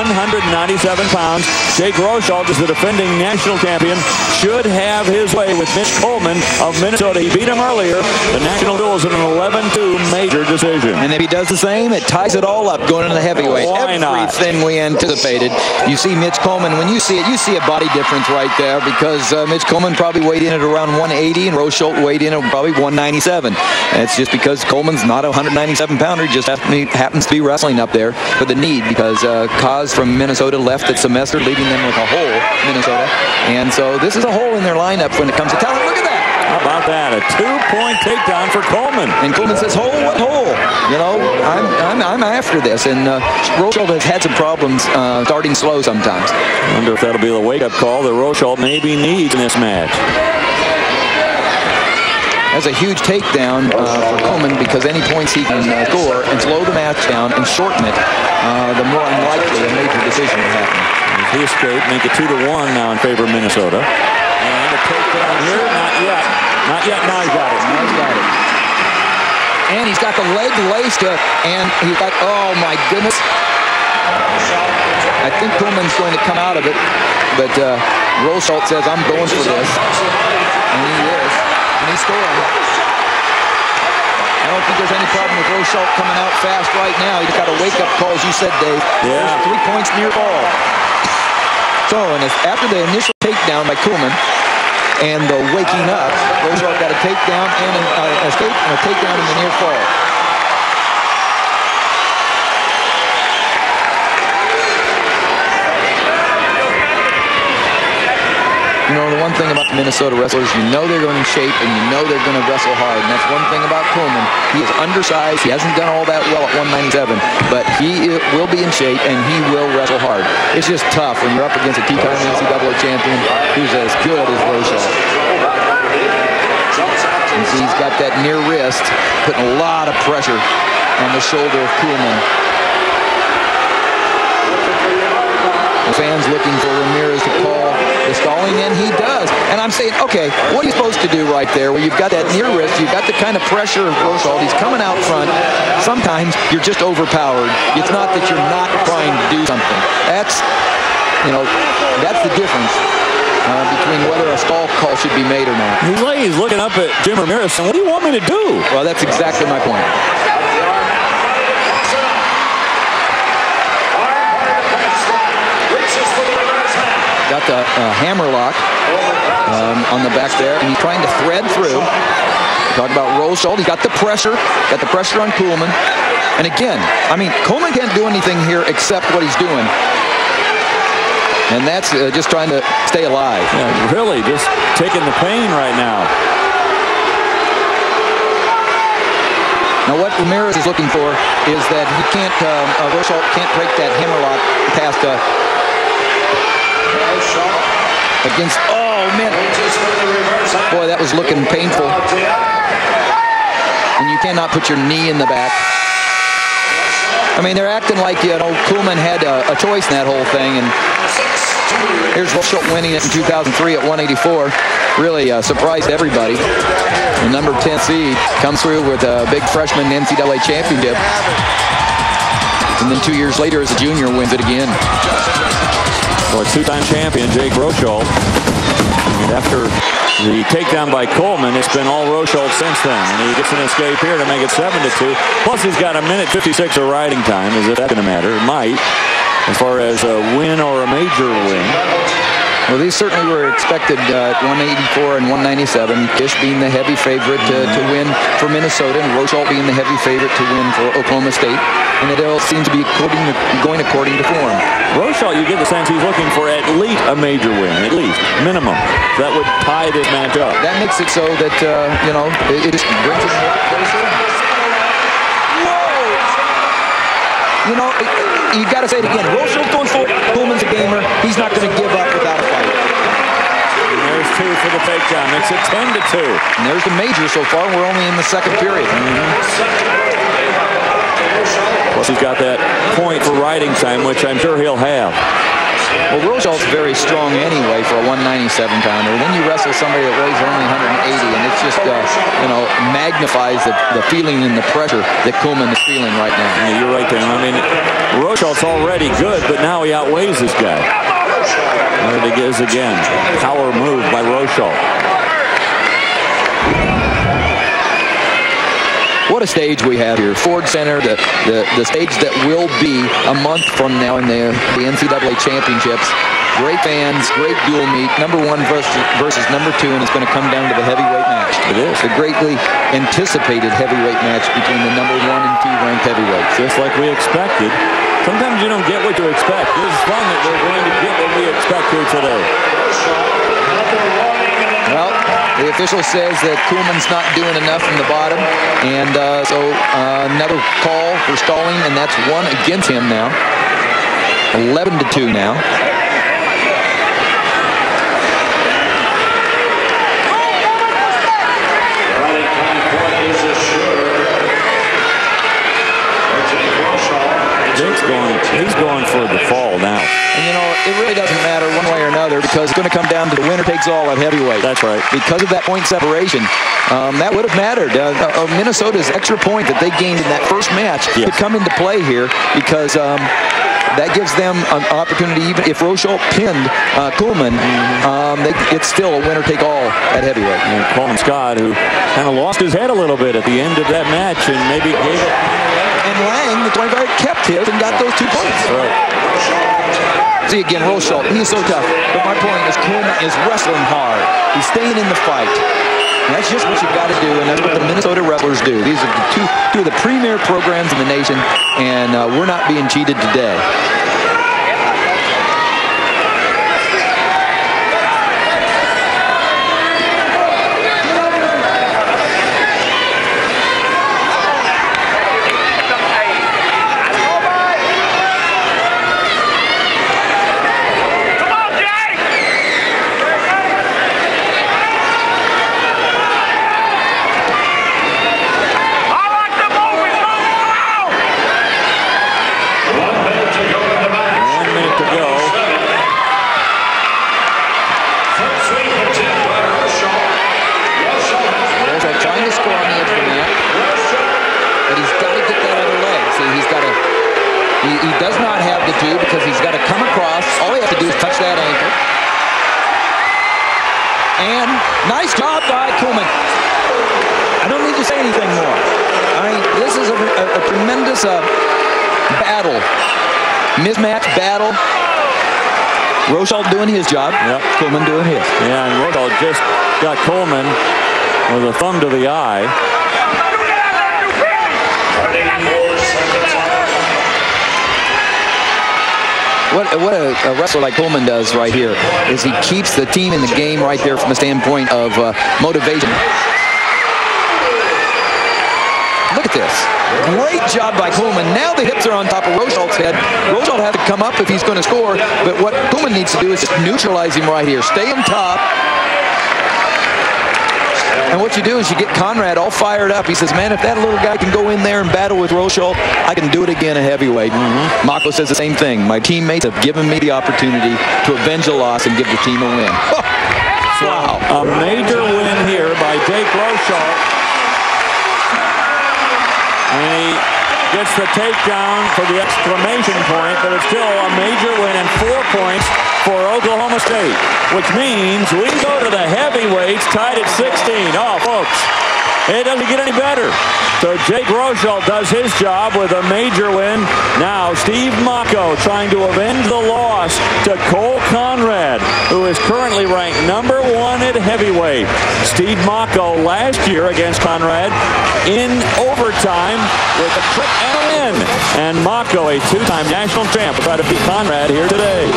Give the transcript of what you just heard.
197 pounds. Jake Rosholt is the defending national champion. Should have his way with Mitch Kuhlman of Minnesota. He beat him earlier. The national duel is an 11-2 major decision. And if he does the same, it ties it all up going into the heavyweight. Why not? Everything we anticipated. You see Mitch Kuhlman. When you see it, you see a body difference right there, because Mitch Kuhlman probably weighed in at around 180 and Rosholt weighed in at probably 197. And it's just because Kuhlman's not a 197-pounder. He just happens to be wrestling up there for the need, because Kaz from Minnesota left at semester, leaving them with a hole, Minnesota. And so this is a hole in their lineup when it comes to talent. Look at that. How about that? A 2-point takedown for Kuhlman. And Kuhlman says, hole, what hole? You know, I'm after this. And Rosholt has had some problems starting slow sometimes. I wonder if that'll be the wake-up call that Rosholt maybe needs in this match. That's a huge takedown for Kuhlman, because any points he can score and slow the match down and shorten it, the more unlikely a major decision will happen. He escaped, make it 2-1 now in favor of Minnesota. And a takedown here, not yet. Not yet, now he's got it. Now he's got it. And he's got the leg laced, and he's got, oh my goodness. I think Kuhlman's going to come out of it, but Rosholt says, I'm going for this. And he is. And he's scoring. I don't think there's any problem with Rosholt coming out fast right now. He's got a wake-up call, as you said, Dave. Yeah. There's 3 points near ball. So, and after the initial takedown by Kuhlman and the waking up, Rosholt got a takedown and an escape and a takedown in the near fall. You know, the one thing about the Minnesota wrestlers, you know they're going in shape and you know they're going to wrestle hard. And that's one thing about Kuhlman. He is undersized. He hasn't done all that well at 197, but he will be in shape and he will wrestle hard. It's just tough when you're up against a two-time NCAA champion who's as good as Rosholt. And so he's got that near wrist, putting a lot of pressure on the shoulder of Kuhlman. The fans looking for Ramirez to call the stalling, and he does. And I'm saying, okay, what are you supposed to do right there? Well, you've got that near wrist, you've got the kind of pressure of Rosholt. He's coming out front. Sometimes you're just overpowered. It's not that you're not trying to do something. That's, you know, that's the difference between whether a stall call should be made or not. He's looking up at Jim Ramirez saying, what do you want me to do? Well, that's exactly my point. Got the hammer lock on the back there, and he's trying to thread through. Talk about Rosholt. He's got the pressure on Kuhlman. And again, I mean, Kuhlman can't do anything here except what he's doing. And that's just trying to stay alive. Yeah, really, just taking the pain right now. Now what Ramirez is looking for is that he can't, Rosholt can't break that hammerlock past against, oh man, boy, that was looking painful. And you cannot put your knee in the back. I mean, they're acting like, you know, Kuhlman had a choice in that whole thing, and here's Rosholt winning it in 2003 at 184. Really surprised everybody. The number 10 seed comes through with a big freshman NCAA championship. And then 2 years later, as a junior, wins it again. Well, two-time champion Jake Rosholt. And after the takedown by Kuhlman, it's been all Rosholt since then. And he gets an escape here to make it 7-2. Plus, he's got a minute 56 of riding time. Is that going to matter? It might, as far as a win or a major win. Well, these certainly were expected at 184 and 197. Kish being the heavy favorite to win for Minnesota, and Rosholt being the heavy favorite to win for Oklahoma State. And it all seems to be going according to form. Rosholt, you get the sense he's looking for at least a major win, at least, minimum. That would tie this match up. That makes it so that, you know, it just brings it a lot closer. Whoa! You know, you got to say it again. Rosholt's going for it. Kuhlman's a gamer. He's not going to give up without a fight. And there's two for the takedown. Makes it 10-2. And there's the major so far. We're only in the second period. Plus, he's got that point for riding time, which I'm sure he'll have. Well, Rosholt's very strong anyway for a 197-pounder. Then you wrestle somebody that weighs only 180, and it's just, magnifies the feeling and the pressure that Kuhlman is feeling right now. Yeah, you're right there. I mean, Rosholt's already good, but now he outweighs this guy. There it is again. Power move by Rosholt. What a stage we have here. Ford Center, the stage that will be a month from now in the NCAA championships. Great fans, great dual meet. Number 1 versus number 2, and it's going to come down to the heavyweight match. It is. The greatly anticipated heavyweight match between the number 1 and 2 ranked heavyweights. Just like we expected. Sometimes you don't get what you expect. This is fun that we're going to get what we expect here today. Well, the official says that Kuhlman's not doing enough from the bottom, and so another call for stalling, and that's 1 against him now. 11-2 now. He's going for the fall now. And, it really doesn't matter one way or another because it's going to come down to the winner takes all at heavyweight. That's right. Because of that point separation, that would have mattered. Minnesota's extra point that they gained in that first match could come into play here because that gives them an opportunity. Even if Rosholt pinned Kuhlman, it's still a winner take all at heavyweight. And Coleman Scott, who kind of lost his head a little bit at the end of that match and maybe gave it. And Lang, the 20 guard, kept his and got those 2 points. Right. See again, Rosholt, he is so tough. But my point is Kuhlman is wrestling hard. He's staying in the fight. And that's just what you've got to do, and that's what the Minnesota wrestlers do. These are two of the premier programs in the nation, and we're not being cheated today. He does not have to do because he's got to come across. All he has to do is touch that ankle. And nice job by Kuhlman. I don't need to say anything more. I mean, this is a tremendous battle. Mismatch battle. Rosholt doing his job. Yep. Kuhlman doing his. Yeah, and Rosholt just got Kuhlman with a thumb to the eye. What a wrestler like Kuhlman does right here is he keeps the team in the game right there from a standpoint of motivation. Look at this. Great job by Kuhlman. Now the hips are on top of Rosholt's head. Rosholt had to come up if he's going to score, but what Kuhlman needs to do is just neutralize him right here. Stay on top. And what you do is you get Conrad all fired up. He says, man, if that little guy can go in there and battle with Rosholt, I can do it again at heavyweight. Mako says the same thing. My teammates have given me the opportunity to avenge a loss and give the team a win. Wow. A major win here by Jake Rosholt. And he gets the takedown for the exclamation point, but it's still a major win and 4 points for Oklahoma State, which means we go to the heavyweights tied at 16. Oh, folks, it doesn't get any better. So Jake Rosholt does his job with a major win. Now Steve Mako trying to avenge the loss to Cole Conrad, who is currently ranked number 1 at heavyweight. Steve Mako last year against Conrad in overtime with a trip and a win. And Mako, a 2-time national champ, will try to beat Conrad here today.